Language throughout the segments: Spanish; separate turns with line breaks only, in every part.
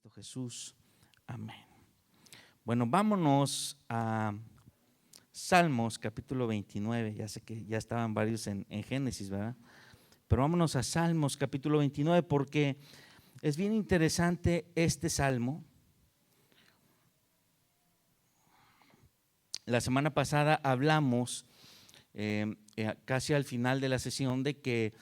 Cristo Jesús. Amén. Bueno, vámonos a Salmos capítulo 29. Ya sé que ya estaban varios en Génesis, ¿verdad? Pero vámonos a Salmos capítulo 29 porque es bien interesante este salmo. La semana pasada hablamos casi al final de la sesión de que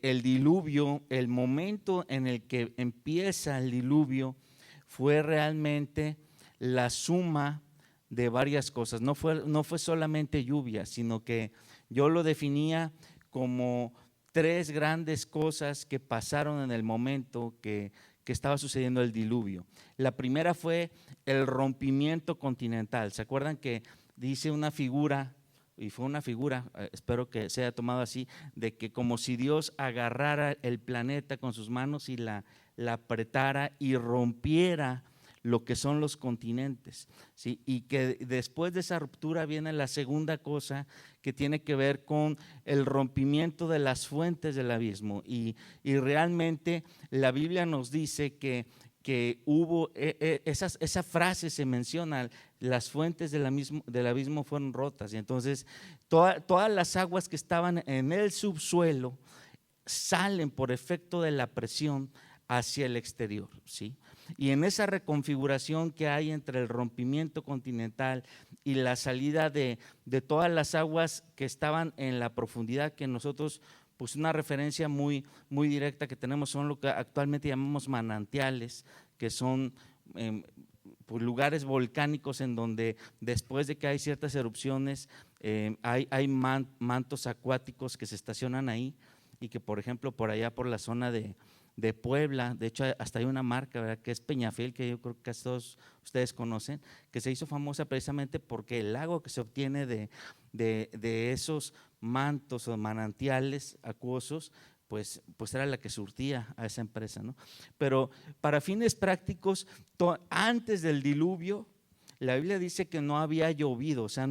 el diluvio, el momento en el que empieza el diluvio fue realmente la suma de varias cosas. No fue solamente lluvia, sino que yo lo definía como tres grandes cosas que pasaron en el momento que estaba sucediendo el diluvio. La primera fue el rompimiento continental. ¿Se acuerdan que dice una figura? Y fue una figura, espero que sea tomado así, de que como si Dios agarrara el planeta con sus manos y la apretara y rompiera lo que son los continentes, ¿sí? Y que después de esa ruptura viene la segunda cosa que tiene que ver con el rompimiento de las fuentes del abismo. Y realmente la Biblia nos dice que hubo, esa frase se menciona, las fuentes del abismo fueron rotas, y entonces todas las aguas que estaban en el subsuelo salen por efecto de la presión hacia el exterior, ¿sí? Y en esa reconfiguración que hay entre el rompimiento continental y la salida de todas las aguas que estaban en la profundidad, que nosotros, pues una referencia muy directa que tenemos son lo que actualmente llamamos manantiales, que son pues lugares volcánicos en donde después de que hay ciertas erupciones hay mantos acuáticos que se estacionan ahí, y que por ejemplo por allá por la zona de Puebla, de hecho hasta hay una marca, ¿verdad?, que es Peñafiel, que yo creo que casi todos ustedes conocen, que se hizo famosa precisamente porque el agua que se obtiene de esos mantos o manantiales acuosos, pues era la que surtía a esa empresa, ¿no? Pero para fines prácticos, antes del diluvio, la Biblia dice que no había llovido, o sea,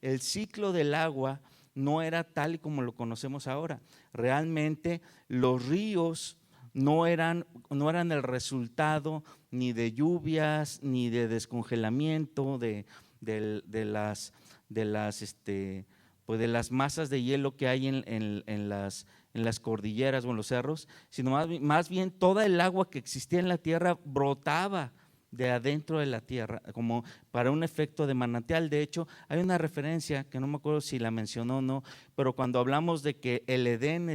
el ciclo del agua no era tal y como lo conocemos ahora. Realmente los ríos no eran el resultado ni de lluvias ni de descongelamiento de las masas de hielo que hay en las cordilleras o en los cerros, sino más bien toda el agua que existía en la tierra brotaba de adentro de la tierra, como para un efecto de manantial. De hecho, hay una referencia que no me acuerdo si la mencionó o no, pero cuando hablamos de que el Edén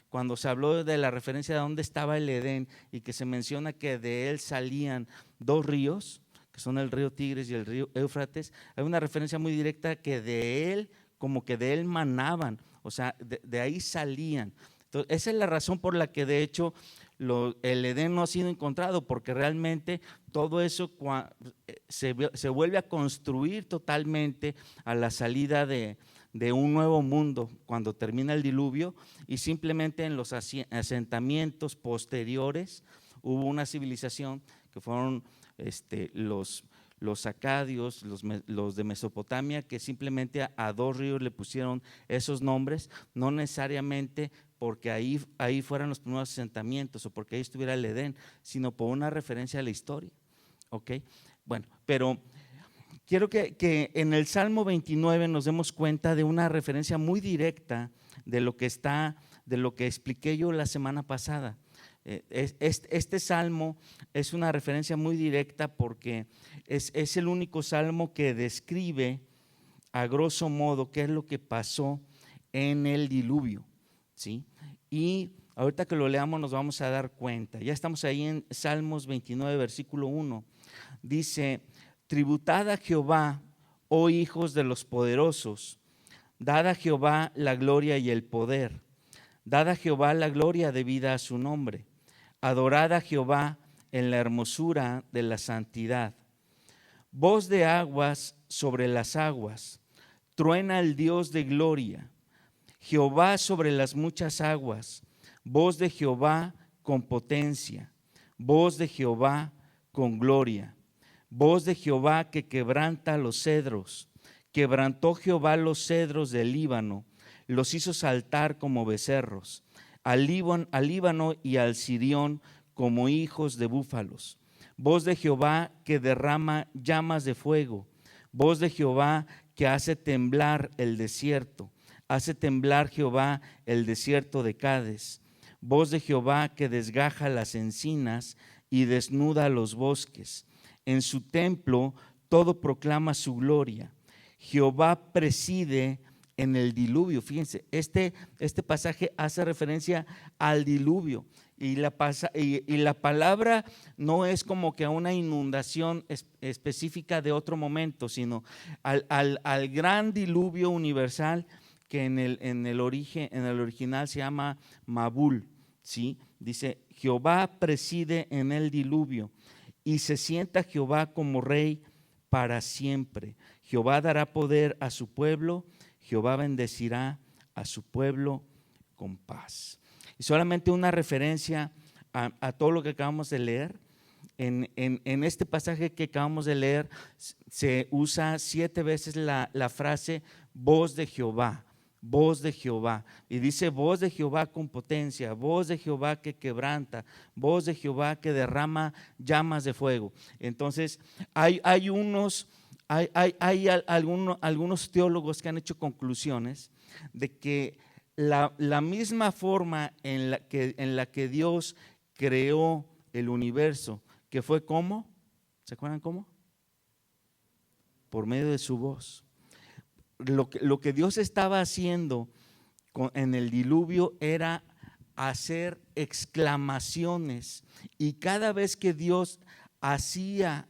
cuando se habló de la referencia de dónde estaba el Edén y que se menciona que de él salían dos ríos, que son el río Tigris y el río Éufrates, hay una referencia muy directa que de él, como que de él manaban, o sea, de ahí salían. Entonces, esa es la razón por la que de hecho el Edén no ha sido encontrado, porque realmente todo eso se vuelve a construir totalmente a la salida de un nuevo mundo cuando termina el diluvio, y simplemente en los asentamientos posteriores hubo una civilización que fueron los acadios, los de Mesopotamia, que simplemente a dos ríos le pusieron esos nombres, no necesariamente porque ahí fueran los primeros asentamientos o porque ahí estuviera el Edén, sino por una referencia a la historia. ¿Ok? Bueno, pero quiero que en el Salmo 29 nos demos cuenta de una referencia muy directa de lo que expliqué yo la semana pasada. Este salmo es una referencia muy directa porque es el único salmo que describe a grosso modo qué es lo que pasó en el diluvio, ¿sí? Y ahorita que lo leamos nos vamos a dar cuenta. Ya estamos ahí en Salmos 29, versículo 1. Dice: tributad a Jehová, oh hijos de los poderosos, dad a Jehová la gloria y el poder, dad a Jehová la gloria debida a su nombre, adorad a Jehová en la hermosura de la santidad. Voz de aguas sobre las aguas, truena el Dios de gloria. Jehová sobre las muchas aguas, voz de Jehová con potencia, voz de Jehová con gloria, voz de Jehová que quebranta los cedros. Quebrantó Jehová los cedros del Líbano, los hizo saltar como becerros, al Líbano y al Sirión como hijos de búfalos. Voz de Jehová que derrama llamas de fuego. Voz de Jehová que hace temblar el desierto. Hace temblar Jehová el desierto de Cades. Voz de Jehová que desgaja las encinas y desnuda los bosques. En su templo todo proclama su gloria. Jehová preside en el diluvio. Fíjense, este pasaje hace referencia al diluvio. Y la palabra no es como que a una inundación específica de otro momento, sino al gran diluvio universal que en el original se llama Mabul, ¿sí? Dice, Jehová preside en el diluvio y se sienta Jehová como rey para siempre. Jehová dará poder a su pueblo, Jehová bendecirá a su pueblo con paz. Y solamente una referencia a todo lo que acabamos de leer. En este pasaje que acabamos de leer se usa 7 veces la frase voz de Jehová, voz de Jehová. Y dice voz de Jehová con potencia, voz de Jehová que quebranta, voz de Jehová que derrama llamas de fuego. Entonces hay algunos teólogos que han hecho conclusiones de que la misma forma en la que Dios creó el universo, que fue ¿cómo? ¿Se acuerdan cómo? Por medio de su voz. Lo que Dios estaba haciendo en el diluvio era hacer exclamaciones, y cada vez que Dios hacía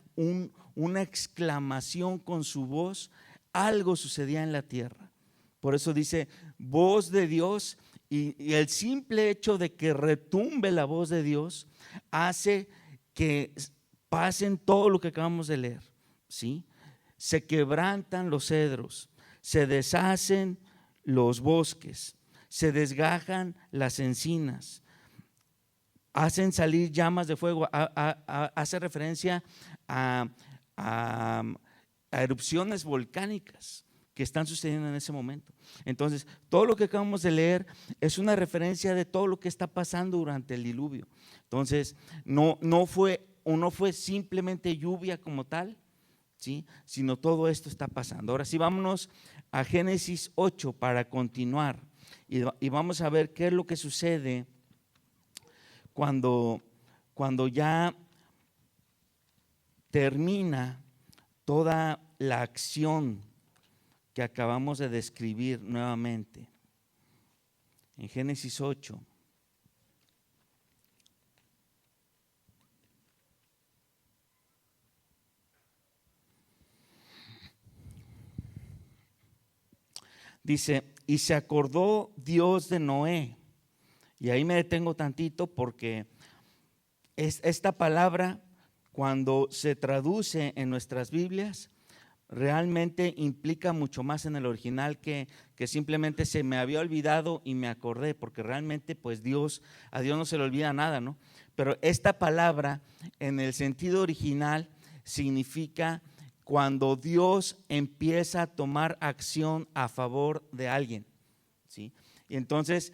una exclamación con su voz, algo sucedía en la tierra. Por eso dice voz de Dios, y el simple hecho de que retumbe la voz de Dios hace que pasen todo lo que acabamos de leer, ¿sí? Se quebrantan los cedros, se deshacen los bosques, se desgajan las encinas, hacen salir llamas de fuego. Hace referencia a erupciones volcánicas que están sucediendo en ese momento. Entonces, todo lo que acabamos de leer es una referencia de todo lo que está pasando durante el diluvio. Entonces, no fue simplemente lluvia como tal, ¿sí? Sino todo esto está pasando. Ahora sí, vámonos a Génesis 8 para continuar y vamos a ver qué es lo que sucede cuando ya termina toda la acción que acabamos de describir nuevamente. En Génesis 8. Dice, y se acordó Dios de Noé. Y ahí me detengo tantito porque esta palabra, cuando se traduce en nuestras Biblias, realmente implica mucho más en el original que simplemente se me había olvidado y me acordé, porque realmente pues a Dios no se le olvida nada, ¿no? Pero esta palabra en el sentido original significa cuando Dios empieza a tomar acción a favor de alguien, ¿sí? Y entonces,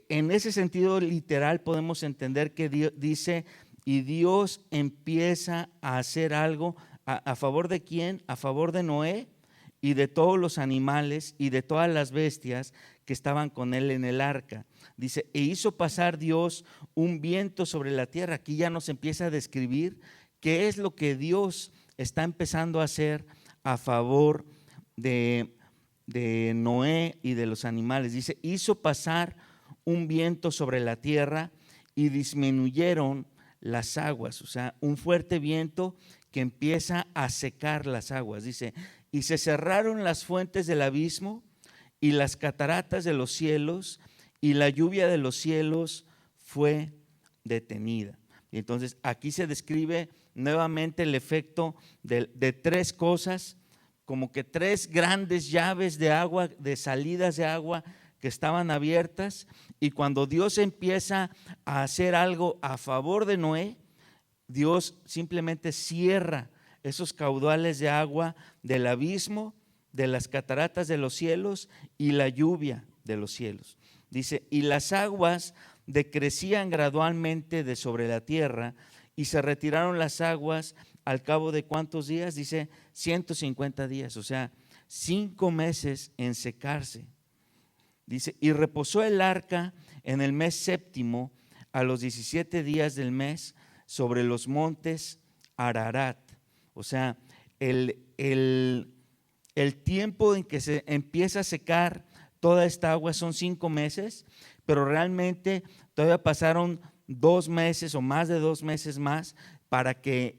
en ese sentido literal podemos entender que Dios dice, y Dios empieza a hacer algo a favor de quién, a favor de Noé y de todos los animales y de todas las bestias que estaban con él en el arca. Dice, e hizo pasar Dios un viento sobre la tierra. Aquí ya nos empieza a describir qué es lo que Dios está empezando a hacer a favor de Noé y de los animales. Dice, hizo pasar un viento sobre la tierra y disminuyeron las aguas, o sea, un fuerte viento que empieza a secar las aguas. Dice, y se cerraron las fuentes del abismo y las cataratas de los cielos, y la lluvia de los cielos fue detenida. Y entonces aquí se describe nuevamente el efecto de 3 cosas, como que 3 grandes llaves de agua, de salidas de agua que estaban abiertas, y cuando Dios empieza a hacer algo a favor de Noé, Dios simplemente cierra esos caudales de agua del abismo, de las cataratas de los cielos y la lluvia de los cielos. Dice, y las aguas decrecían gradualmente de sobre la tierra y se retiraron las aguas al cabo de ¿cuántos días? Dice 150 días, o sea, 5 meses en secarse. Dice, y reposó el arca en el mes séptimo, a los 17 días del mes, sobre los montes Ararat. O sea, el tiempo en que se empieza a secar toda esta agua son 5 meses, pero realmente todavía pasaron 2 meses o más de 2 meses más para que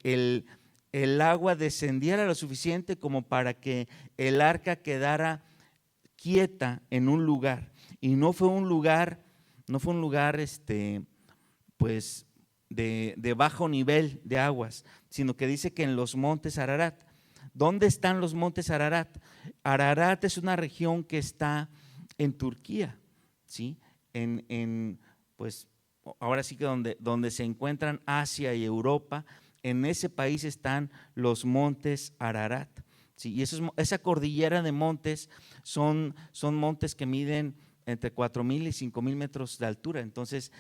el agua descendiera lo suficiente como para que el arca quedara quieta en un lugar. Y no fue un lugar pues de bajo nivel de aguas, sino que dice que en los montes Ararat. ¿Dónde están los montes Ararat? Ararat es una región que está en Turquía, ¿sí? Pues ahora sí que donde se encuentran Asia y Europa, en ese país están los montes Ararat, ¿sí? Y esa cordillera de montes son montes que miden entre 4,000 y 5,000 metros de altura. Entonces,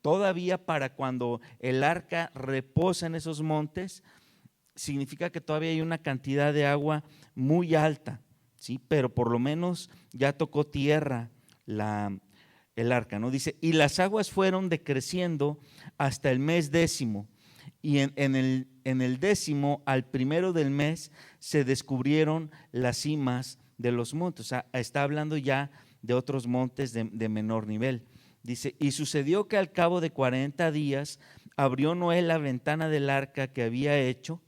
todavía para cuando el arca reposa en esos montes, significa que todavía hay una cantidad de agua muy alta, ¿sí? Pero por lo menos ya tocó tierra el arca, ¿no? Dice, y las aguas fueron decreciendo hasta el mes 10º, y en el 10º, al primero del mes, se descubrieron las cimas de los montes. O sea, está hablando ya de otros montes de menor nivel. Dice, y sucedió que al cabo de 40 días abrió Noé la ventana del arca que había hecho.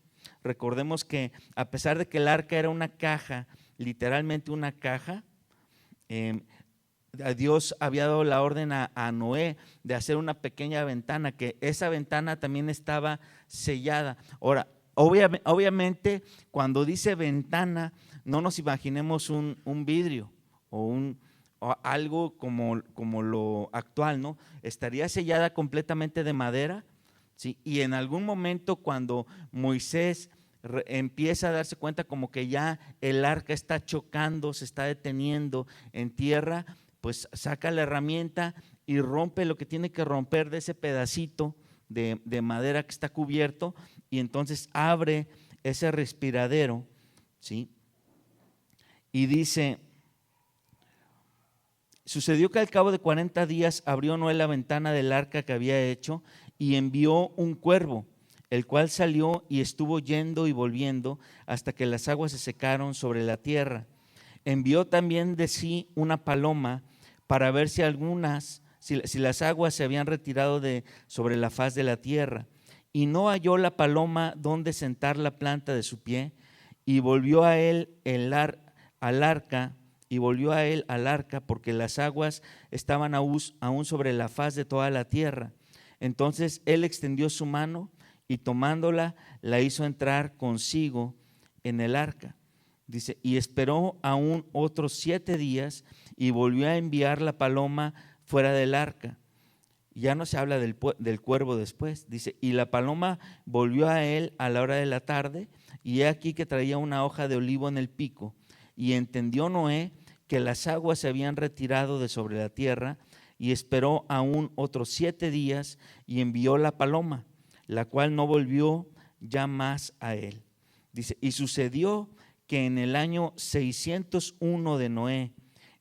Recordemos que a pesar de que el arca era una caja, literalmente una caja, Dios había dado la orden a Noé de hacer una pequeña ventana, que esa ventana también estaba sellada. Ahora, obviamente, cuando dice ventana, no nos imaginemos un vidrio o algo como lo actual, ¿no? Estaría sellada completamente de madera, ¿sí? Y en algún momento, cuando Moisés empieza a darse cuenta como que ya el arca está chocando, se está deteniendo en tierra, pues saca la herramienta y rompe lo que tiene que romper de ese pedacito de madera que está cubierto, y entonces abre ese respiradero, ¿sí? Y dice, sucedió que al cabo de 40 días abrió Noé la ventana del arca que había hecho y envió un cuervo, el cual salió y estuvo yendo y volviendo hasta que las aguas se secaron sobre la tierra. Envió también de sí una paloma para ver si las aguas se habían retirado de sobre la faz de la tierra. Y no halló la paloma donde sentar la planta de su pie, y volvió a él al arca, porque las aguas estaban aún sobre la faz de toda la tierra. Entonces él extendió su mano y tomándola, la hizo entrar consigo en el arca. Dice, y esperó aún otros 7 días y volvió a enviar la paloma fuera del arca. Ya no se habla del cuervo después. Dice, y la paloma volvió a él a la hora de la tarde, y he aquí que traía una hoja de olivo en el pico. Y entendió Noé que las aguas se habían retirado de sobre la tierra, y esperó aún otros 7 días y envió la paloma, la cual no volvió ya más a él. Dice, y sucedió que en el año 601 de Noé,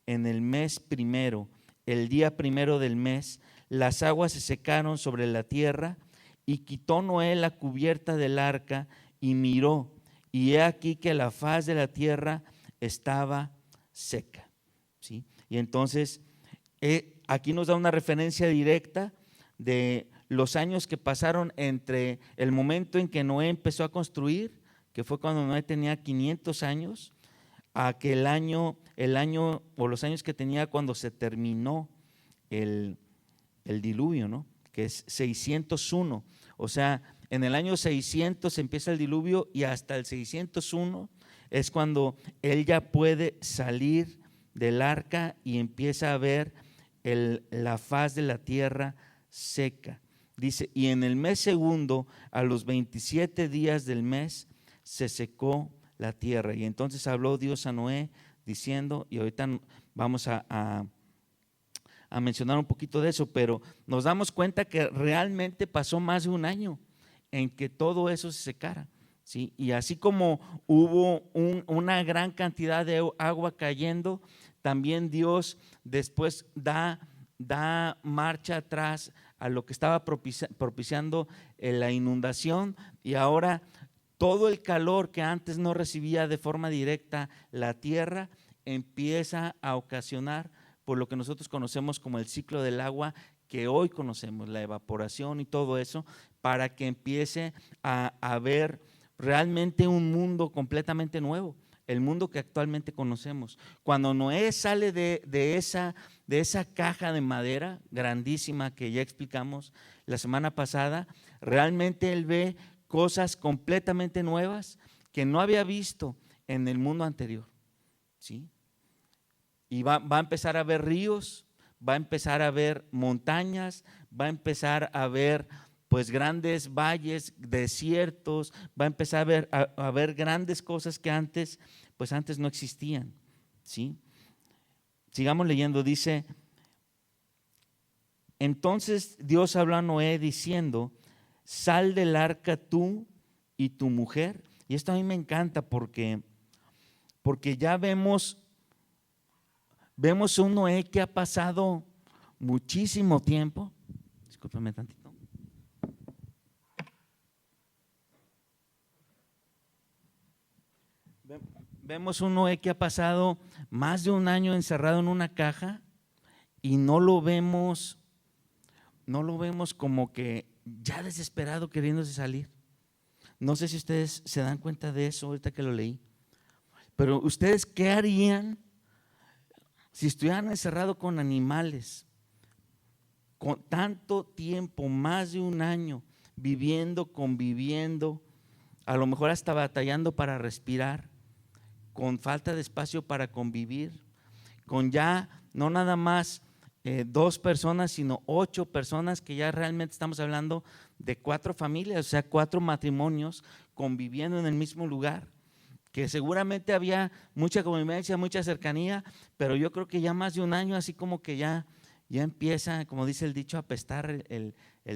en el mes primero, el día primero del mes, las aguas se secaron sobre la tierra, y quitó Noé la cubierta del arca y miró, y he aquí que la faz de la tierra estaba seca, ¿sí? Y entonces aquí nos da una referencia directa de los años que pasaron entre el momento en que Noé empezó a construir, que fue cuando Noé tenía 500 años, a que el año o los años que tenía cuando se terminó el diluvio, ¿no? Que es 601. O sea, en el año 600 empieza el diluvio, y hasta el 601 es cuando él ya puede salir del arca y empieza a ver la faz de la tierra seca. Dice, y en el mes segundo, a los 27 días del mes, se secó la tierra. Y entonces habló Dios a Noé diciendo, y ahorita vamos a a mencionar un poquito de eso, pero nos damos cuenta que realmente pasó más de un año en que todo eso se secara, ¿sí? Y así como hubo una gran cantidad de agua cayendo, también Dios después da marcha atrás a lo que estaba propiciando la inundación, y ahora todo el calor que antes no recibía de forma directa la tierra empieza a ocasionar por lo que nosotros conocemos como el ciclo del agua, que hoy conocemos, la evaporación y todo eso, para que empiece a haber realmente un mundo completamente nuevo, el mundo que actualmente conocemos. Cuando Noé sale de esa caja de madera grandísima que ya explicamos la semana pasada, realmente él ve cosas completamente nuevas que no había visto en el mundo anterior, ¿sí? Y va a empezar a ver ríos, va a empezar a ver montañas, va a empezar a ver pues grandes valles, desiertos, va a empezar a ver grandes cosas que antes no existían, ¿sí? Sigamos leyendo, dice: entonces Dios habló a Noé diciendo: sal del arca tú y tu mujer. Y esto a mí me encanta porque ya vemos un Noé que ha pasado muchísimo tiempo. Discúlpame tantito. Vemos un Noé que ha pasado más de un año encerrado en una caja y no lo vemos como que ya desesperado queriéndose salir. No sé si ustedes se dan cuenta de eso ahorita que lo leí, pero ustedes, ¿qué harían si estuvieran encerrados con animales con tanto tiempo, más de un año, viviendo, conviviendo, a lo mejor hasta batallando para respirar, con falta de espacio para convivir, con ya no nada más 2 personas, sino 8 personas, que ya realmente estamos hablando de 4 familias, o sea, 4 matrimonios conviviendo en el mismo lugar, que seguramente había mucha convivencia, mucha cercanía, pero yo creo que ya más de un año así como que ya empieza, como dice el dicho, a apestar el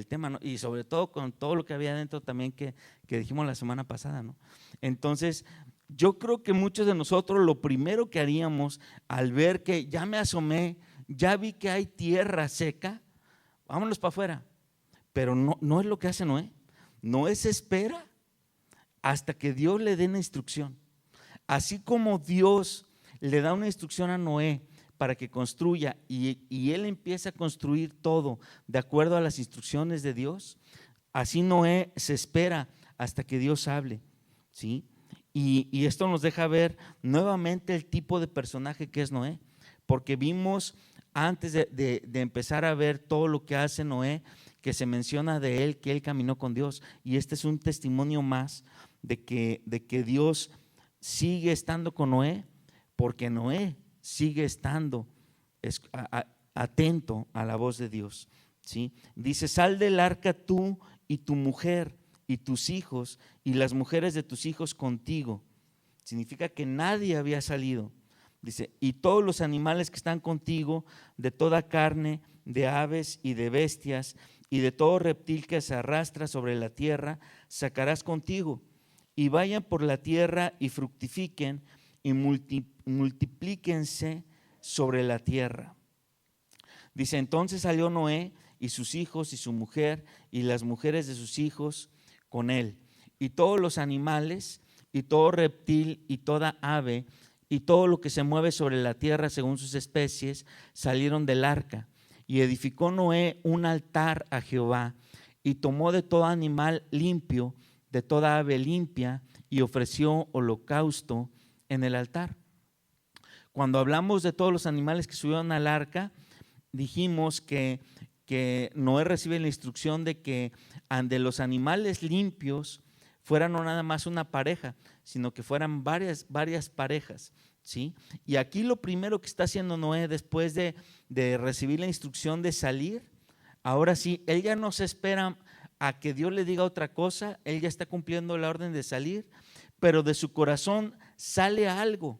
tema, ¿no? Y sobre todo con todo lo que había dentro también que dijimos la semana pasada, ¿no? Entonces, yo creo que muchos de nosotros lo primero que haríamos al ver que ya me asomé, ya vi que hay tierra seca, vámonos para afuera. Pero no es lo que hace Noé. Noé se espera hasta que Dios le dé una instrucción. Así como Dios le da una instrucción a Noé para que construya y él empieza a construir todo de acuerdo a las instrucciones de Dios, así Noé se espera hasta que Dios hable, ¿sí? Y esto nos deja ver nuevamente el tipo de personaje que es Noé, porque vimos antes de empezar a ver todo lo que hace Noé, que se menciona de él, que él caminó con Dios, y este es un testimonio más de que Dios sigue estando con Noé, porque Noé sigue estando atento a la voz de Dios, ¿sí? Dice: sal del arca tú y tu mujer y tus hijos y las mujeres de tus hijos contigo. Significa que nadie había salido. Dice: y todos los animales que están contigo, de toda carne, de aves y de bestias, y de todo reptil que se arrastra sobre la tierra, sacarás contigo, y vayan por la tierra y fructifiquen y multiplíquense sobre la tierra. Dice: entonces salió Noé y sus hijos y su mujer y las mujeres de sus hijos con él, y todos los animales y todo reptil y toda ave y todo lo que se mueve sobre la tierra según sus especies salieron del arca. Y edificó Noé un altar a Jehová, y tomó de todo animal limpio, de toda ave limpia, y ofreció holocausto en el altar. Cuando hablamos de todos los animales que subieron al arca, dijimos que Noé recibe la instrucción de que de los animales limpios fueran no nada más una pareja, sino que fueran varias parejas, ¿sí? Y aquí lo primero que está haciendo Noé después de recibir la instrucción de salir, ahora sí, él ya no se espera a que Dios le diga otra cosa, él ya está cumpliendo la orden de salir, pero de su corazón sale algo,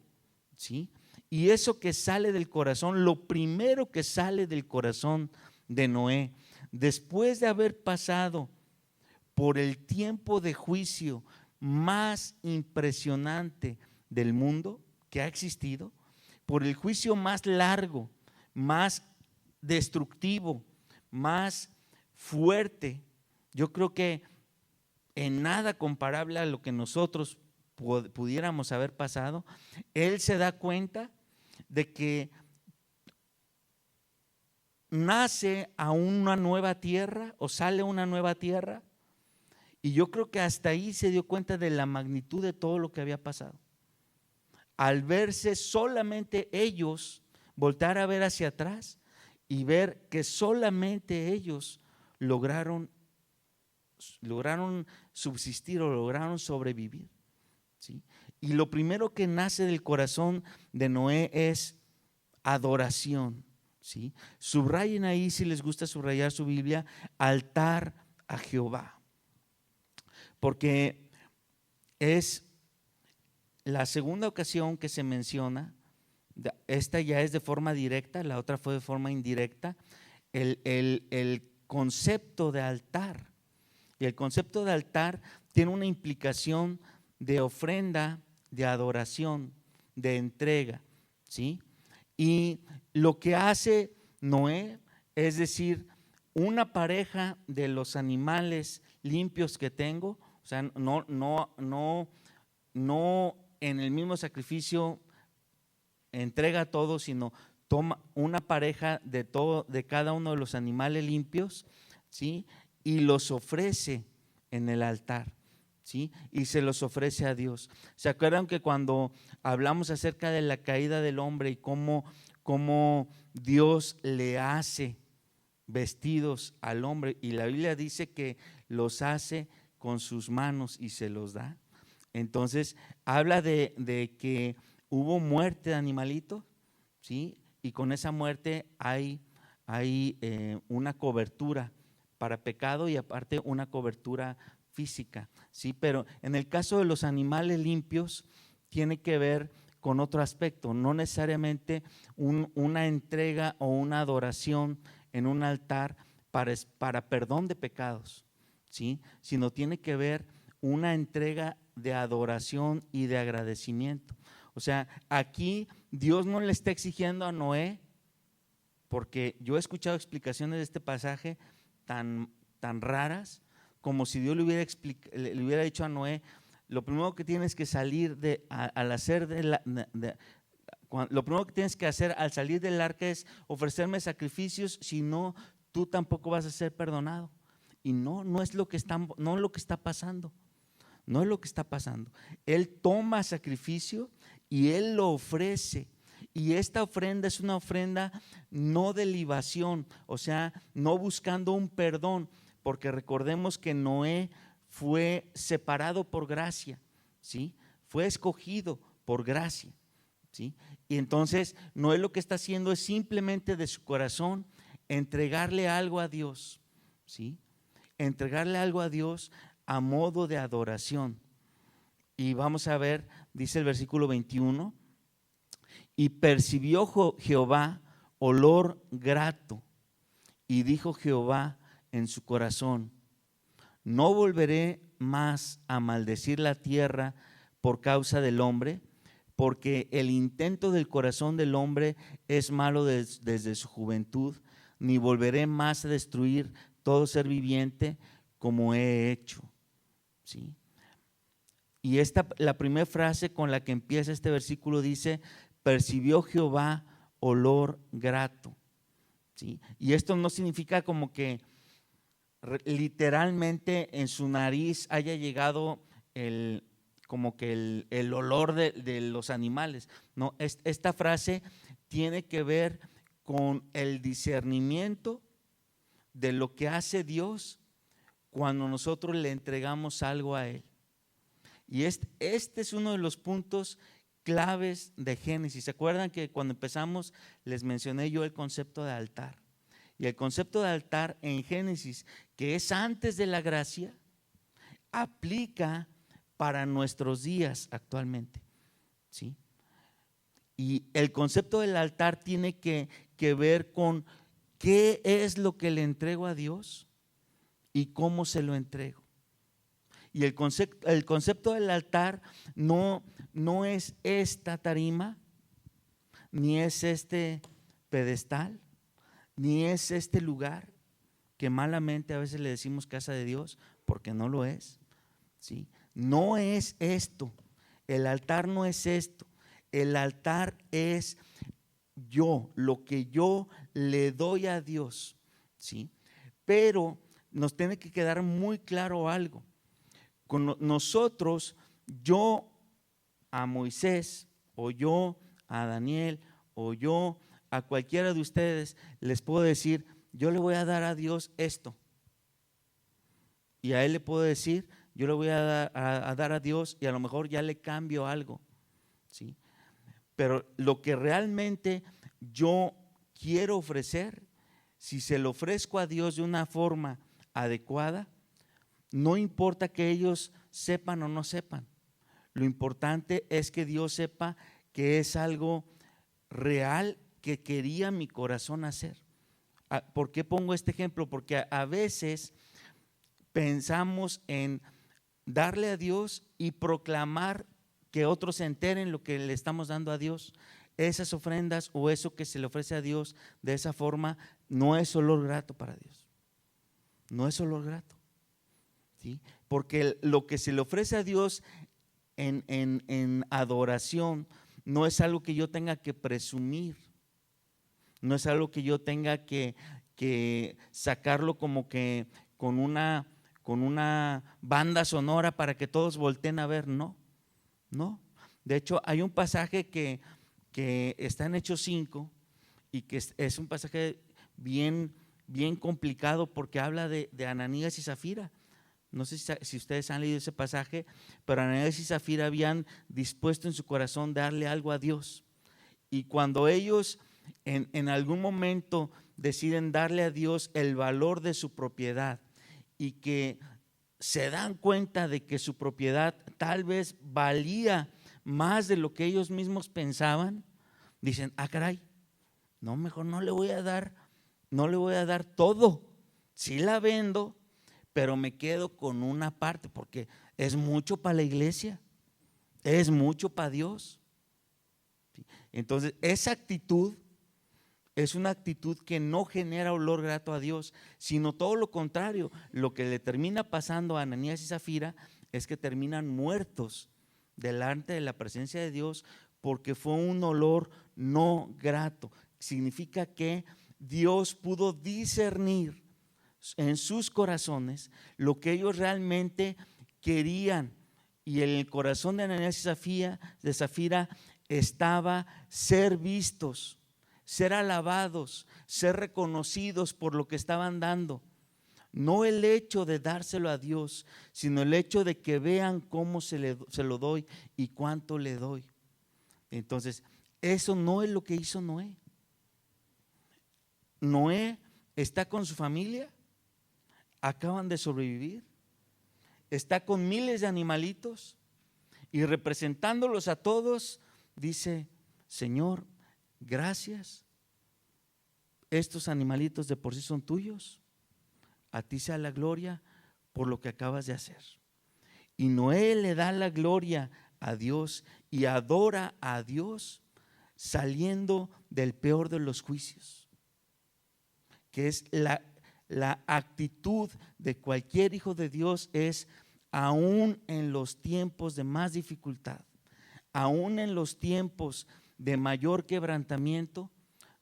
¿sí? Y eso que sale del corazón, lo primero que sale del corazón de Noé, después de haber pasado por el tiempo de juicio más impresionante del mundo que ha existido, por el juicio más largo, más destructivo, más fuerte, yo creo que en nada comparable a lo que nosotros pudiéramos haber pasado, él se da cuenta de que nace a una nueva tierra o sale una nueva tierra, y yo creo que hasta ahí se dio cuenta de la magnitud de todo lo que había pasado. Al verse solamente ellos, voltar a ver hacia atrás y ver que solamente ellos lograron subsistir o lograron sobrevivir, ¿sí? Y lo primero que nace del corazón de Noé es adoración, ¿sí? Subrayen ahí, si les gusta subrayar su Biblia, altar a Jehová, porque es la segunda ocasión que se menciona. Esta ya es de forma directa, la otra fue de forma indirecta, el concepto de altar. Y el concepto de altar tiene una implicación de ofrenda, de adoración, de entrega, ¿sí? Y lo que hace Noé es decir, una pareja de los animales limpios que tengo, o sea, no en el mismo sacrificio entrega todo, sino toma una pareja de cada uno de los animales limpios, ¿sí? Y los ofrece en el altar, ¿sí? Y se los ofrece a Dios. ¿Se acuerdan que cuando hablamos acerca de la caída del hombre y cómo Dios le hace vestidos al hombre, y la Biblia dice que los hace con sus manos y se los da? Entonces habla de que hubo muerte de animalitos, ¿sí? Y con esa muerte hay una cobertura para pecado y aparte una cobertura física, ¿sí? Pero en el caso de los animales limpios tiene que ver con otro aspecto, no necesariamente una entrega o una adoración en un altar para perdón de pecados, ¿sí? Sino tiene que ver una entrega de adoración y de agradecimiento. O sea, aquí Dios no le está exigiendo a Noé, porque yo he escuchado explicaciones de este pasaje tan raras, como si Dios le hubiera dicho a Noé: lo primero que tienes que salir lo primero que tienes que hacer al salir del arca es ofrecerme sacrificios, si no, tú tampoco vas a ser perdonado. Y no es lo que está pasando. No es lo que está pasando. Él toma sacrificio y Él lo ofrece. Y esta ofrenda es una ofrenda no de libación, o sea, no buscando un perdón, porque recordemos que Noé fue separado por gracia, ¿sí? Fue escogido por gracia, ¿sí? Y entonces Noé lo que está haciendo es simplemente de su corazón entregarle algo a Dios, ¿sí? Entregarle algo a Dios a modo de adoración. Y vamos a ver, dice el versículo 21, y percibió Jehová olor grato, y dijo Jehová en su corazón: no volveré más a maldecir la tierra por causa del hombre, porque el intento del corazón del hombre es malo desde su juventud, ni volveré más a destruir todo ser viviente como he hecho, ¿sí? Y la primera frase con la que empieza este versículo dice: percibió Jehová olor grato, ¿sí? Y esto no significa como que literalmente en su nariz haya llegado el olor de los animales. No, esta frase tiene que ver con el discernimiento de lo que hace Dios cuando nosotros le entregamos algo a Él. Y este es uno de los puntos claves de Génesis. ¿Se acuerdan que cuando empezamos les mencioné yo el concepto de altar? Y el concepto de altar en Génesis, que es antes de la gracia, aplica para nuestros días actualmente, ¿sí? Y el concepto del altar tiene que ver con qué es lo que le entrego a Dios y cómo se lo entrego. Y el concepto del altar no es esta tarima, ni es este pedestal, ni es este lugar que malamente a veces le decimos casa de Dios, porque no lo es, ¿sí? No es esto, el altar no es esto, el altar es yo, lo que yo le doy a Dios, ¿sí? Pero nos tiene que quedar muy claro algo. Con nosotros, yo a Moisés, o yo a Daniel, o yo a cualquiera de ustedes, les puedo decir, yo le voy a dar a Dios esto. Y a él le puedo decir, yo le voy a dar a Dios, y a lo mejor ya le cambio algo, ¿sí? Pero lo que realmente yo quiero ofrecer, si se lo ofrezco a Dios de una forma adecuada, no importa que ellos sepan o no sepan. Lo importante es que Dios sepa que es algo real que quería mi corazón hacer. ¿Por qué pongo este ejemplo? Porque a veces pensamos en darle a Dios y proclamar que otros se enteren lo que le estamos dando a Dios. Esas ofrendas o eso que se le ofrece a Dios de esa forma no es olor grato para Dios. No es olor grato, ¿sí? Porque lo que se le ofrece a Dios en adoración no es algo que yo tenga que presumir, no es algo que yo tenga que sacarlo como que con una banda sonora para que todos volteen a ver. No. De hecho, hay un pasaje que está en Hechos 5 y que es un pasaje bien complicado, porque habla de Ananías y Zafira. No sé si ustedes han leído ese pasaje, pero Ananías y Zafira habían dispuesto en su corazón darle algo a Dios. Y cuando ellos en algún momento deciden darle a Dios el valor de su propiedad, y que se dan cuenta de que su propiedad tal vez valía más de lo que ellos mismos pensaban, dicen, caray, no, mejor no le voy a dar todo. Sí la vendo, pero me quedo con una parte, porque es mucho para la iglesia, es mucho para Dios. Entonces, esa actitud es una actitud que no genera olor grato a Dios, sino todo lo contrario. Lo que le termina pasando a Ananías y Zafira es que terminan muertos delante de la presencia de Dios, porque fue un olor no grato. Significa que Dios pudo discernir en sus corazones lo que ellos realmente querían, y en el corazón de Ananías y de Zafira estaba ser vistos, ser alabados, ser reconocidos por lo que estaban dando. No el hecho de dárselo a Dios, sino el hecho de que vean cómo se lo doy y cuánto le doy. Entonces, eso no es lo que hizo Noé. Noé está con su familia, acaban de sobrevivir, está con miles de animalitos, y representándolos a todos, dice, Señor, gracias, estos animalitos de por sí son tuyos, a ti sea la gloria por lo que acabas de hacer. Y Noé le da la gloria a Dios y adora a Dios saliendo del peor de los juicios, que es la actitud de cualquier hijo de Dios, es aún en los tiempos de más dificultad, aún en los tiempos de mayor quebrantamiento,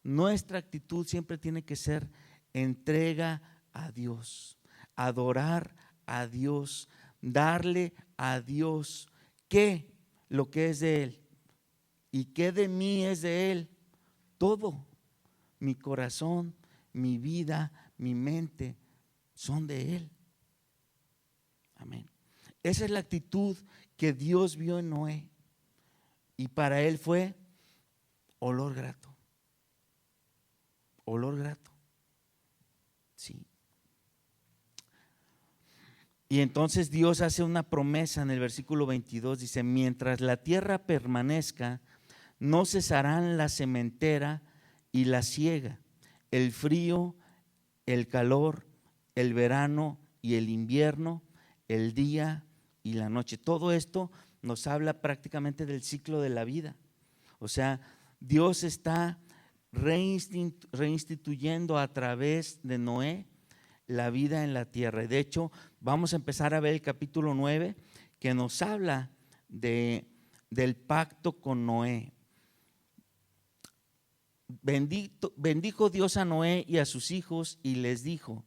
nuestra actitud siempre tiene que ser entrega a Dios, adorar a Dios, darle a Dios ¿qué? Lo que es de Él. ¿Y qué de mí es de Él? Todo, mi corazón, mi vida, mi mente son de Él. Amén. Esa es la actitud que Dios vio en Noé, y para él fue olor grato. Olor grato. Sí. Y entonces Dios hace una promesa en el versículo 22, dice, mientras la tierra permanezca, no cesarán la sementera y la siega, el frío, el calor, el verano y el invierno, el día y la noche. Todo esto nos habla prácticamente del ciclo de la vida. O sea, Dios está reinstituyendo a través de Noé la vida en la tierra. Y de hecho, vamos a empezar a ver el capítulo 9 que nos habla del pacto con Noé. Bendijo Dios a Noé y a sus hijos y les dijo: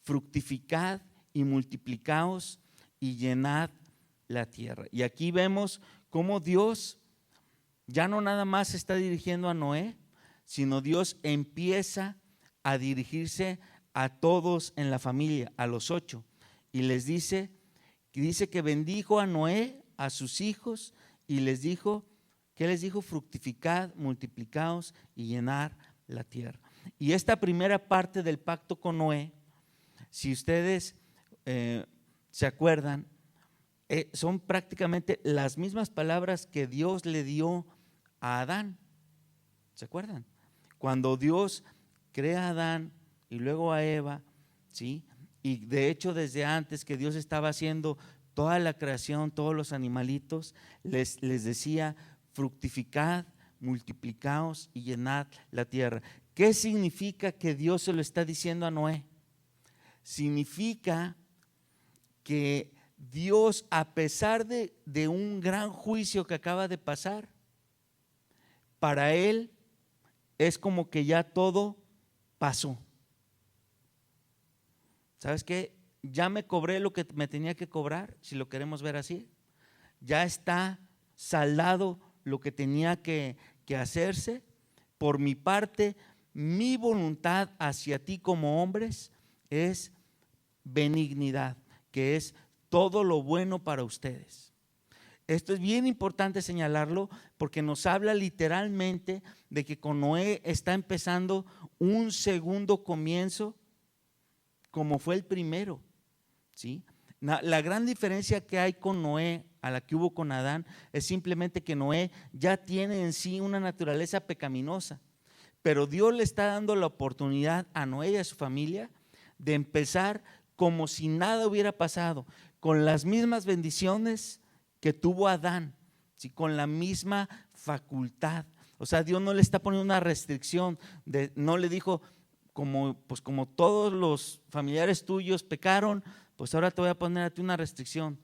fructificad y multiplicaos y llenad la tierra. Y aquí vemos cómo Dios ya no nada más se está dirigiendo a Noé, sino Dios empieza a dirigirse a todos en la familia, a los 8, y les dice que bendijo a Noé, a sus hijos, y les dijo, ¿qué les dijo? Fructificad, multiplicaos y llenar la tierra. Y esta primera parte del pacto con Noé, si ustedes se acuerdan, son prácticamente las mismas palabras que Dios le dio a Adán. ¿Se acuerdan? Cuando Dios crea a Adán y luego a Eva, ¿sí? Y de hecho desde antes que Dios estaba haciendo toda la creación, todos los animalitos, les decía: fructificad, multiplicaos y llenad la tierra. ¿Qué significa que Dios se lo está diciendo a Noé? Significa que Dios, a pesar de un gran juicio que acaba de pasar, para Él es como que ya todo pasó. ¿Sabes qué? Ya me cobré lo que me tenía que cobrar, si lo queremos ver así. Ya está saldado lo que tenía que hacerse. Por mi parte, mi voluntad hacia ti como hombres es benignidad, que es todo lo bueno para ustedes. Esto es bien importante señalarlo porque nos habla literalmente de que con Noé está empezando un segundo comienzo como fue el primero, ¿sí? La gran diferencia que hay con Noé a la que hubo con Adán es simplemente que Noé ya tiene en sí una naturaleza pecaminosa, pero Dios le está dando la oportunidad a Noé y a su familia de empezar como si nada hubiera pasado, con las mismas bendiciones que tuvo Adán, ¿sí? Con la misma facultad. O sea, Dios no le está poniendo una restricción, no le dijo, como todos los familiares tuyos pecaron, pues ahora te voy a poner a ti una restricción,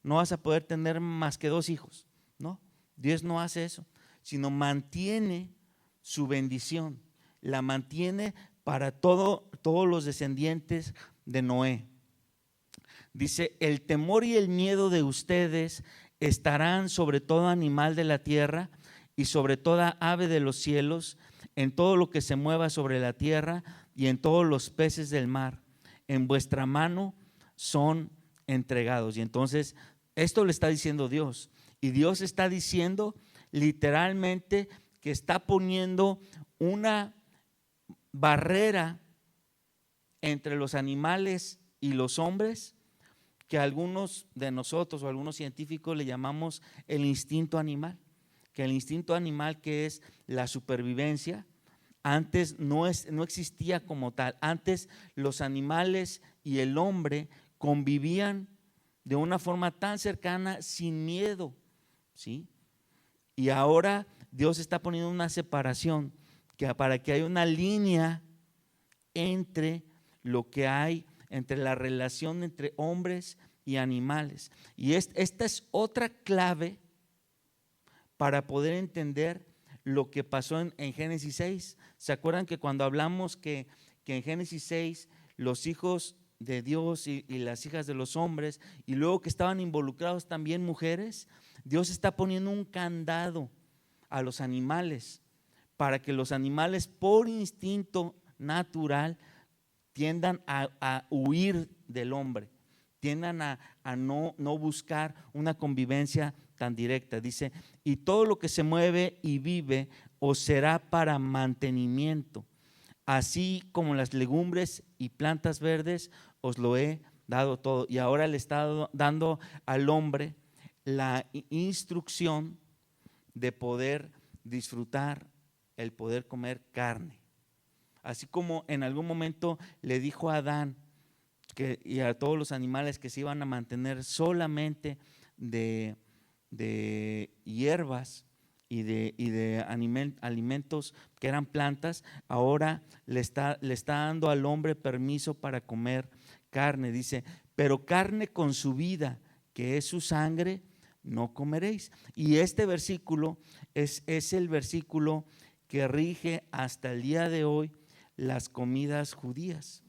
no vas a poder tener más que 2 hijos. No, Dios no hace eso, sino mantiene su bendición, la mantiene para todos los descendientes de Noé. Dice: el temor y el miedo de ustedes estarán sobre todo animal de la tierra y sobre toda ave de los cielos, en todo lo que se mueva sobre la tierra y en todos los peces del mar. En vuestra mano son entregados. Y entonces esto le está diciendo Dios. Y Dios está diciendo literalmente que está poniendo una barrera entre los animales y los hombres, que algunos de nosotros o algunos científicos le llamamos el instinto animal, que el instinto animal, que es la supervivencia, antes no existía como tal. Antes los animales y el hombre convivían de una forma tan cercana, sin miedo, ¿sí? Y ahora Dios está poniendo una separación para que haya una línea entre lo que hay, entre la relación entre hombres y animales. Y esta es otra clave para poder entender lo que pasó en Génesis 6. ¿Se acuerdan que cuando hablamos que en Génesis 6 los hijos de Dios y las hijas de los hombres, y luego que estaban involucrados también mujeres, Dios está poniendo un candado a los animales para que los animales por instinto natural tiendan a huir del hombre, tiendan a no buscar una convivencia tan directa. Dice: y todo lo que se mueve y vive os será para mantenimiento, así como las legumbres y plantas verdes os lo he dado todo. Y ahora le está dando al hombre la instrucción de poder disfrutar el poder comer carne. Así como en algún momento le dijo a Adán y a todos los animales que se iban a mantener solamente de hierbas y de alimentos que eran plantas, ahora le está dando al hombre permiso para comer carne. Dice, pero carne con su vida, que es su sangre, no comeréis. Y este versículo es el versículo que rige hasta el día de hoy las comidas judías,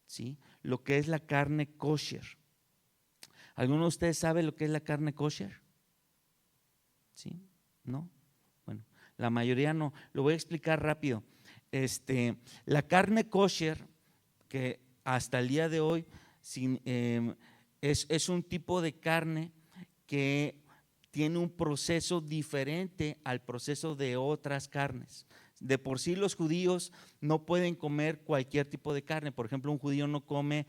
¿sí? Lo que es la carne kosher. ¿Alguno de ustedes sabe lo que es la carne kosher? ¿Sí? ¿No? Bueno, la mayoría no. Lo voy a explicar rápido. La carne kosher, que hasta el día de hoy es un tipo de carne que tiene un proceso diferente al proceso de otras carnes. De por sí los judíos no pueden comer cualquier tipo de carne. Por ejemplo, un judío no come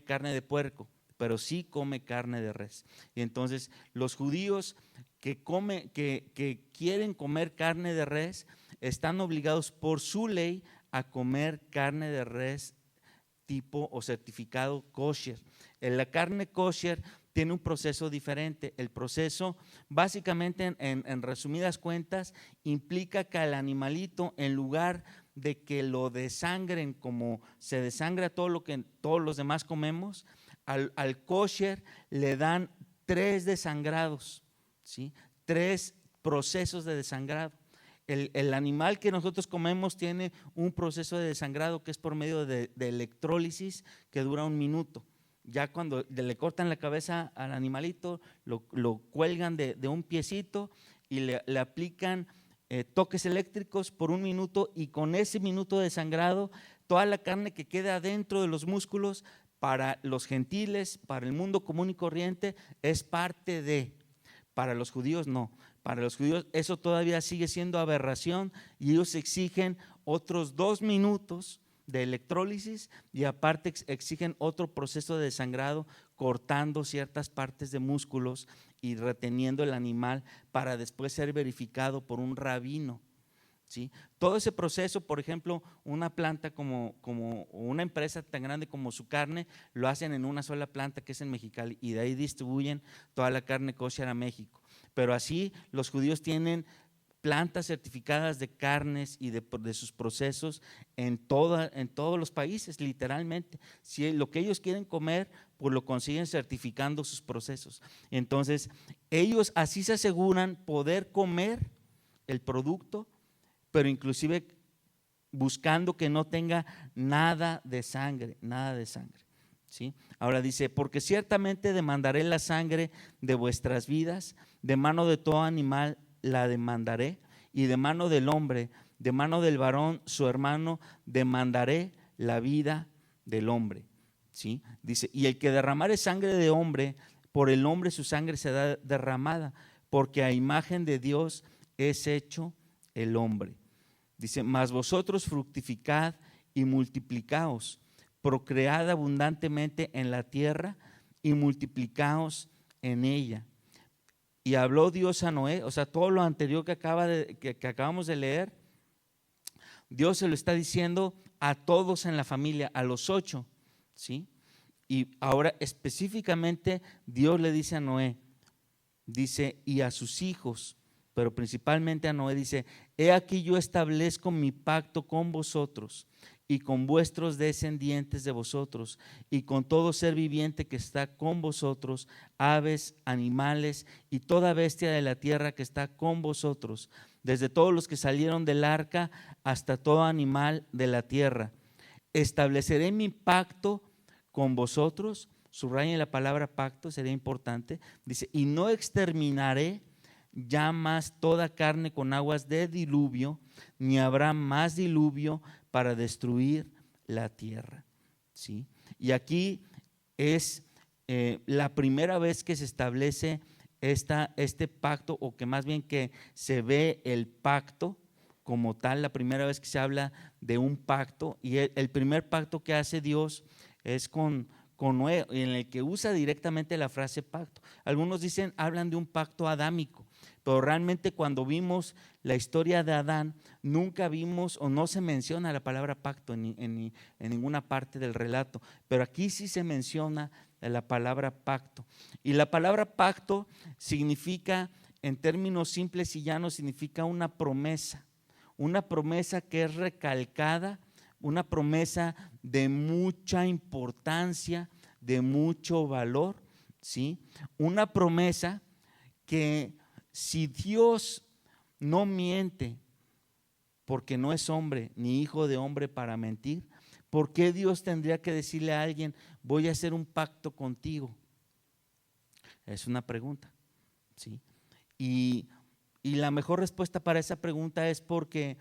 carne de puerco, pero sí come carne de res. Y entonces los judíos que quieren comer carne de res están obligados por su ley a comer carne de res tipo o certificado kosher. La carne kosher tiene un proceso diferente. El proceso, básicamente, en resumidas cuentas, implica que al animalito, en lugar de que lo desangren como se desangra todos los demás comemos, al kosher le dan 3 desangrados, ¿sí? 3 procesos de desangrado. El animal que nosotros comemos tiene un proceso de desangrado que es por medio de electrólisis que dura 1 minuto. Ya cuando le cortan la cabeza al animalito, lo cuelgan de un piecito y le aplican toques eléctricos por 1 minuto, y con ese minuto de sangrado, toda la carne que queda dentro de los músculos, para los gentiles, para el mundo común y corriente, es parte de. Para los judíos no. Para los judíos eso todavía sigue siendo aberración, y ellos exigen otros 2 minutos de electrólisis, y aparte exigen otro proceso de desangrado, cortando ciertas partes de músculos y reteniendo el animal para después ser verificado por un rabino, ¿sí? Todo ese proceso, por ejemplo, una planta como una empresa tan grande como Su Carne, lo hacen en una sola planta que es en Mexicali, y de ahí distribuyen toda la carne kosher a México. Pero así los judíos tienen plantas certificadas de carnes y de sus procesos en todos los países, literalmente. Si lo que ellos quieren comer, pues lo consiguen certificando sus procesos. Entonces, ellos así se aseguran poder comer el producto, pero inclusive buscando que no tenga nada de sangre, ¿sí? Ahora dice, porque ciertamente demandaré la sangre de vuestras vidas, de mano de todo animal la demandaré, y de mano del hombre, de mano del varón, su hermano, demandaré la vida del hombre, ¿sí? Dice, y el que derramare sangre de hombre, por el hombre su sangre será derramada, porque a imagen de Dios es hecho el hombre. Dice, mas vosotros fructificad y multiplicaos, procread abundantemente en la tierra y multiplicaos en ella. Y habló Dios a Noé, o sea, todo lo anterior que acabamos de leer, Dios se lo está diciendo a todos en la familia, a los 8, ¿sí? Y ahora específicamente Dios le dice a Noé, dice, y a sus hijos, pero principalmente a Noé, dice, he aquí yo establezco mi pacto con vosotros y con vuestros descendientes de vosotros y con todo ser viviente que está con vosotros, aves, animales y toda bestia de la tierra que está con vosotros, desde todos los que salieron del arca hasta todo animal de la tierra. Estableceré mi pacto con vosotros, subrayen la palabra pacto, sería importante, dice, y no exterminaré ya más toda carne con aguas de diluvio, ni habrá más diluvio para destruir la tierra, ¿sí? Y aquí es la primera vez que se establece este pacto, o que más bien que se ve el pacto como tal, la primera vez que se habla de un pacto. Y el primer pacto que hace Dios es con Noé, en el que usa directamente la frase pacto. Algunos hablan de un pacto adámico, Pero realmente cuando vimos la historia de Adán, nunca vimos o no se menciona la palabra pacto en ninguna parte del relato, pero aquí sí se menciona la palabra pacto. Y la palabra pacto significa, en términos simples y llanos, significa una promesa que es recalcada, una promesa de mucha importancia, de mucho valor, ¿sí? Una promesa que si Dios no miente, porque no es hombre ni hijo de hombre para mentir, ¿por qué Dios tendría que decirle a alguien, voy a hacer un pacto contigo? Es una pregunta, ¿sí? Y la mejor respuesta para esa pregunta es porque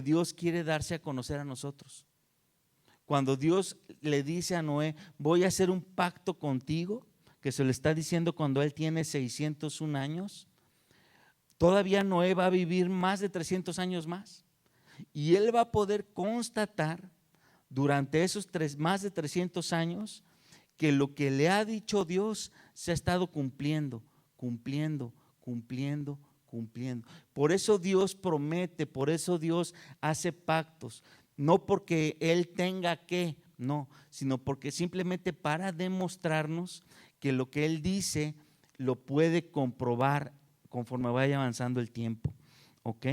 Dios quiere darse a conocer a nosotros. Cuando Dios le dice a Noé, voy a hacer un pacto contigo, que se lo está diciendo cuando él tiene 601 años, todavía Noé va a vivir más de 300 años más. Y él va a poder constatar durante esos más de 300 años que lo que le ha dicho Dios se ha estado cumpliendo. Por eso Dios promete, por eso Dios hace pactos, no porque Él tenga que, no, sino porque simplemente para demostrarnos que lo que Él dice lo puede comprobar conforme vaya avanzando el tiempo. ¿Ok?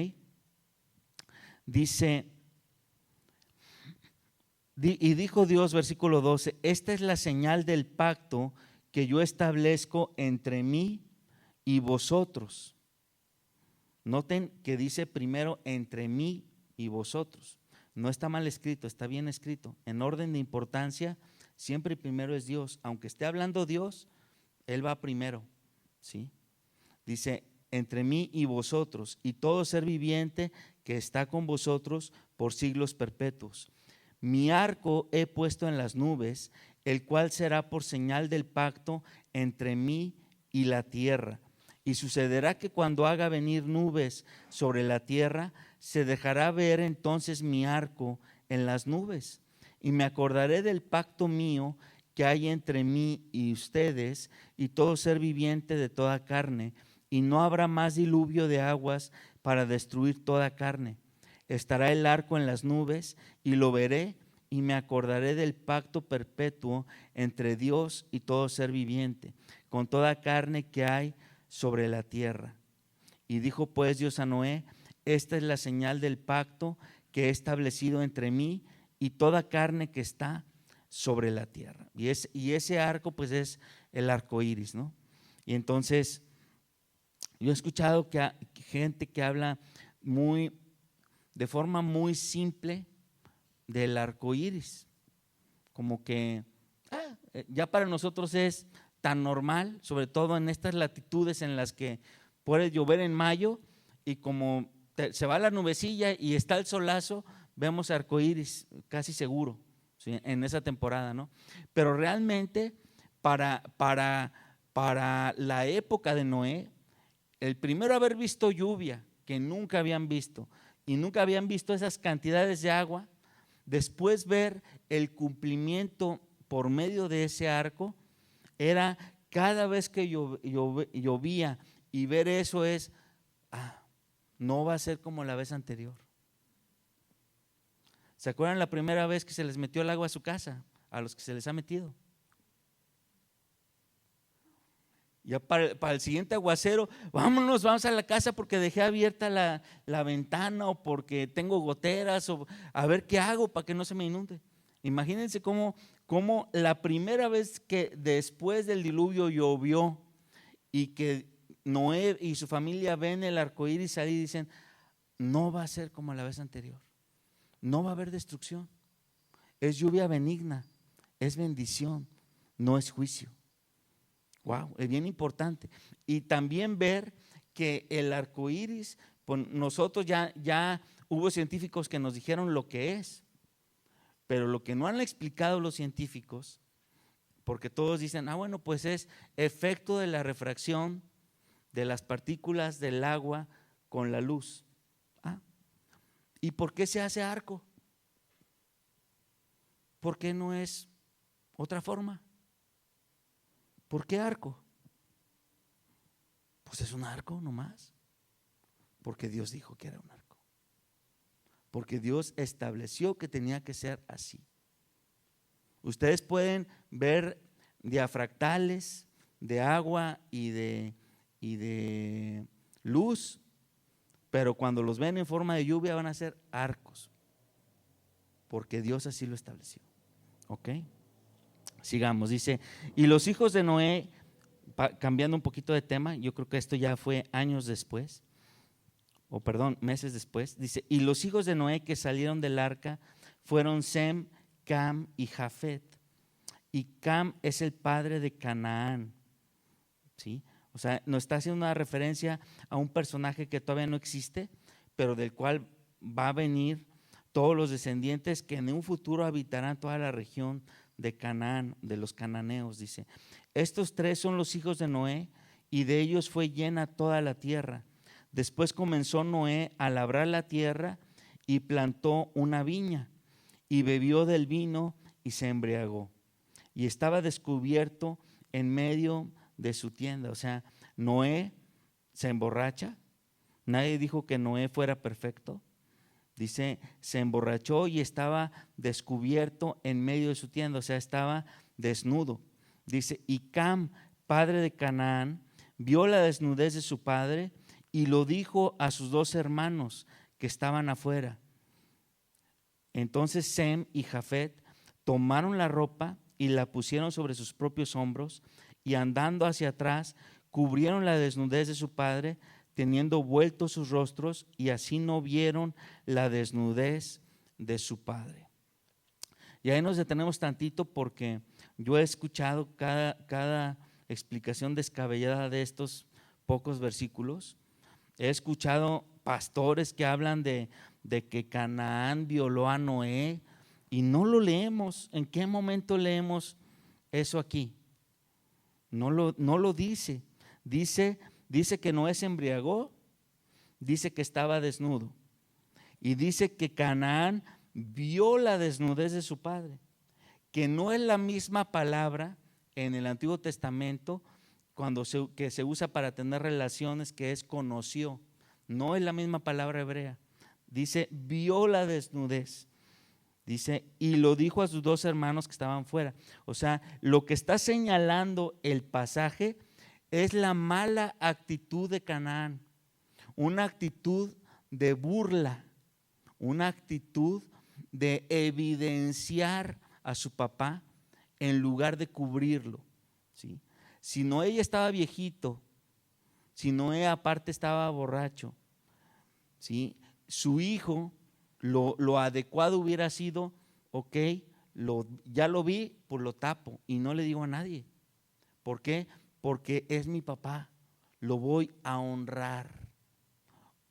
Dice, y dijo Dios, versículo 12, esta es la señal del pacto que yo establezco entre mí y vosotros. Noten que dice primero entre mí y vosotros. No está mal escrito, está bien escrito. En orden de importancia, siempre primero es Dios. Aunque esté hablando Dios, Él va primero, ¿sí? Dice, entre mí y vosotros, y todo ser viviente que está con vosotros por siglos perpetuos. Mi arco he puesto en las nubes, el cual será por señal del pacto entre mí y la tierra. Y sucederá que cuando haga venir nubes sobre la tierra, se dejará ver entonces mi arco en las nubes. Y me acordaré del pacto mío que hay entre mí y ustedes y todo ser viviente de toda carne. Y no habrá más diluvio de aguas para destruir toda carne. Estará el arco en las nubes y lo veré y me acordaré del pacto perpetuo entre Dios y todo ser viviente, con toda carne que hay sobre la tierra. Y dijo pues Dios a Noé, esta es la señal del pacto que he establecido entre mí y toda carne que está sobre la tierra. Y ese arco pues es el arco iris, ¿no? Y entonces yo he escuchado que gente que habla de forma muy simple del arco iris, como que ya para nosotros es tan normal, sobre todo en estas latitudes en las que puede llover en mayo y como se va la nubecilla y está el solazo, vemos arcoíris casi seguro, ¿sí? En esa temporada, ¿no? Pero realmente para la época de Noé, el primero haber visto lluvia que nunca habían visto y nunca habían visto esas cantidades de agua, después ver el cumplimiento por medio de ese arco, era cada vez que llovía y ver eso es, no va a ser como la vez anterior. ¿Se acuerdan la primera vez que se les metió el agua a su casa? A los que se les ha metido. Ya para el siguiente aguacero, vamos a la casa porque dejé abierta la ventana o porque tengo goteras o a ver qué hago para que no se me inunde. Imagínense cómo la primera vez que después del diluvio llovió y que Noé y su familia ven el arco iris salir y dicen, no va a ser como la vez anterior, no va a haber destrucción, es lluvia benigna, es bendición, no es juicio. Wow, es bien importante. Y también ver que el arco iris, pues nosotros ya hubo científicos que nos dijeron lo que es, pero lo que no han explicado los científicos, porque todos dicen, bueno, pues es efecto de la refracción de las partículas del agua con la luz. ¿Y por qué se hace arco? ¿Por qué no es otra forma? ¿Por qué arco? Pues es un arco nomás, porque Dios dijo que era un arco, porque Dios estableció que tenía que ser así. Ustedes pueden ver diafractales de agua y de luz, pero cuando los ven en forma de lluvia van a ser arcos, porque Dios así lo estableció. ¿Ok? Sigamos, dice, y los hijos de Noé, cambiando un poquito de tema, yo creo que esto ya fue años después, o perdón, meses después, dice, y los hijos de Noé que salieron del arca fueron Sem, Cam y Jafet. Y Cam es el padre de Canaán, ¿sí? O sea, nos está haciendo una referencia a un personaje que todavía no existe, pero del cual va a venir todos los descendientes que en un futuro habitarán toda la región de Canaán, de los cananeos, dice. Estos tres son los hijos de Noé, y de ellos fue llena toda la tierra. Después comenzó Noé a labrar la tierra y plantó una viña, y bebió del vino y se embriagó. Y estaba descubierto en medio de su tienda. O sea, Noé se emborracha. Nadie dijo que Noé fuera perfecto. Dice, se emborrachó y estaba descubierto en medio de su tienda. O sea, estaba desnudo. Dice, y Cam, padre de Canaán, vio la desnudez de su padre y lo dijo a sus dos hermanos que estaban afuera. Entonces Sem y Jafet tomaron la ropa y la pusieron sobre sus propios hombros, y andando hacia atrás cubrieron la desnudez de su padre, teniendo vueltos sus rostros, y así no vieron la desnudez de su padre. Y ahí nos detenemos tantito, porque yo he escuchado cada explicación descabellada de estos pocos versículos. He escuchado pastores que hablan de que Canaán violó a Noé, y no lo leemos. ¿En qué momento leemos eso aquí? No lo dice. Dice que Noé se embriagó, dice que estaba desnudo, y dice que Canaán vio la desnudez de su padre, que no es la misma palabra en el Antiguo Testamento que se usa para tener relaciones, que es conoció. No es la misma palabra hebrea. Dice, vio la desnudez. Dice, y lo dijo a sus dos hermanos que estaban fuera. O sea, lo que está señalando el pasaje es la mala actitud de Canaán, una actitud de burla, una actitud de evidenciar a su papá en lugar de cubrirlo, ¿sí? Si Noé ya estaba viejito, si Noé aparte estaba borracho, ¿sí? Su hijo, lo adecuado hubiera sido, ok, ya lo vi, pues lo tapo y no le digo a nadie. ¿Por qué? Porque es mi papá, lo voy a honrar.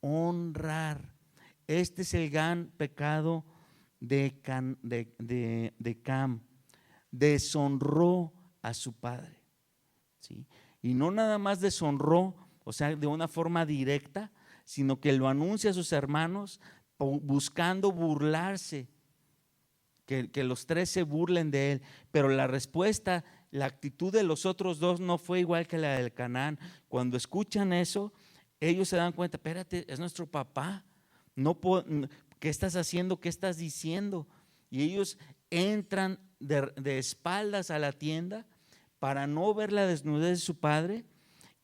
Honrar. Este es el gran pecado de Cam. Deshonró a su padre, ¿sí? Y no nada más deshonró, o sea, de una forma directa, sino que lo anuncia a sus hermanos buscando burlarse, que los tres se burlen de él. Pero la respuesta, la actitud de los otros dos no fue igual que la del Canaán. Cuando escuchan eso, ellos se dan cuenta, espérate, es nuestro papá, ¿qué estás haciendo? ¿Qué estás diciendo? Y ellos entran de espaldas a la tienda para no ver la desnudez de su padre,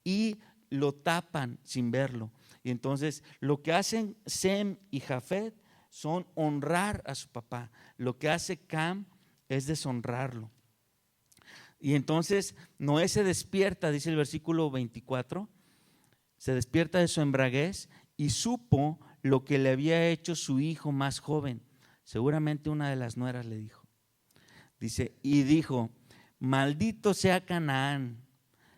y lo tapan sin verlo. Y entonces lo que hacen Sem y Jafet son honrar a su papá. Lo que hace Cam es deshonrarlo. Y entonces Noé se despierta, dice el versículo 24, se despierta de su embriaguez y supo lo que le había hecho su hijo más joven. Seguramente una de las nueras le dijo. Dice, y dijo, maldito sea Canaán,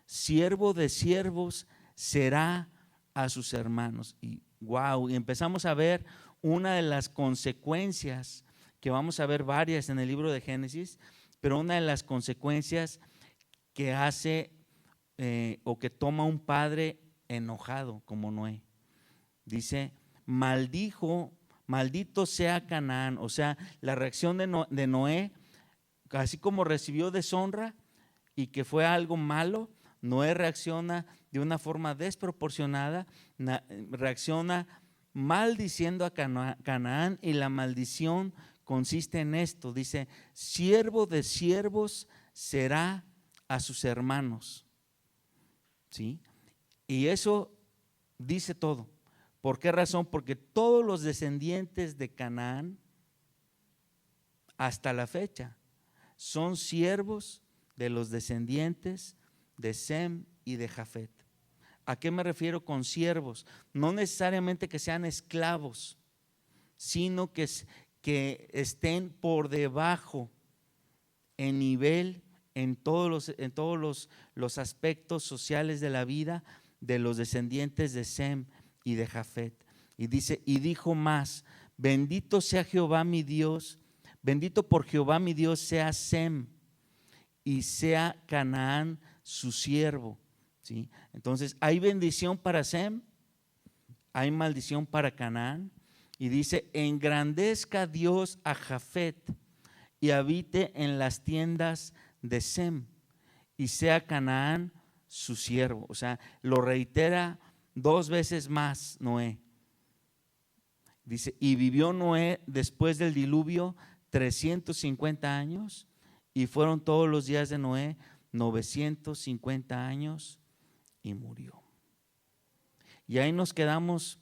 siervo de siervos será a sus hermanos. Y wow, y empezamos a ver una de las consecuencias, que vamos a ver varias en el libro de Génesis, pero una de las consecuencias que hace o que toma un padre enojado como Noé. Dice, maldito sea Canaán. O sea, la reacción de Noé, así como recibió deshonra y que fue algo malo, Noé reacciona de una forma desproporcionada, reacciona maldiciendo a Canaán, y la maldición consiste en esto, dice: siervo de siervos será a sus hermanos. ¿Sí? Y eso dice todo. ¿Por qué razón? Porque todos los descendientes de Canaán hasta la fecha son siervos de los descendientes de Sem y de Jafet. ¿A qué me refiero con siervos? No necesariamente que sean esclavos, sino que estén por debajo en nivel en todos los aspectos sociales de la vida de los descendientes de Sem y de Jafet. Y dice: y dijo más: bendito sea Jehová mi Dios, bendito por Jehová mi Dios sea Sem y sea Canaán su siervo. ¿Sí? Entonces hay bendición para Sem, hay maldición para Canaán. Y dice: engrandezca Dios a Jafet y habite en las tiendas de Sem y sea Canaán su siervo. O sea, lo reitera 2 veces más Noé. Dice: y vivió Noé después del diluvio 350 años, y fueron todos los días de Noé 950 años, y murió. Y ahí nos quedamos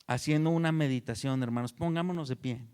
haciendo una meditación, hermanos. Pongámonos de pie.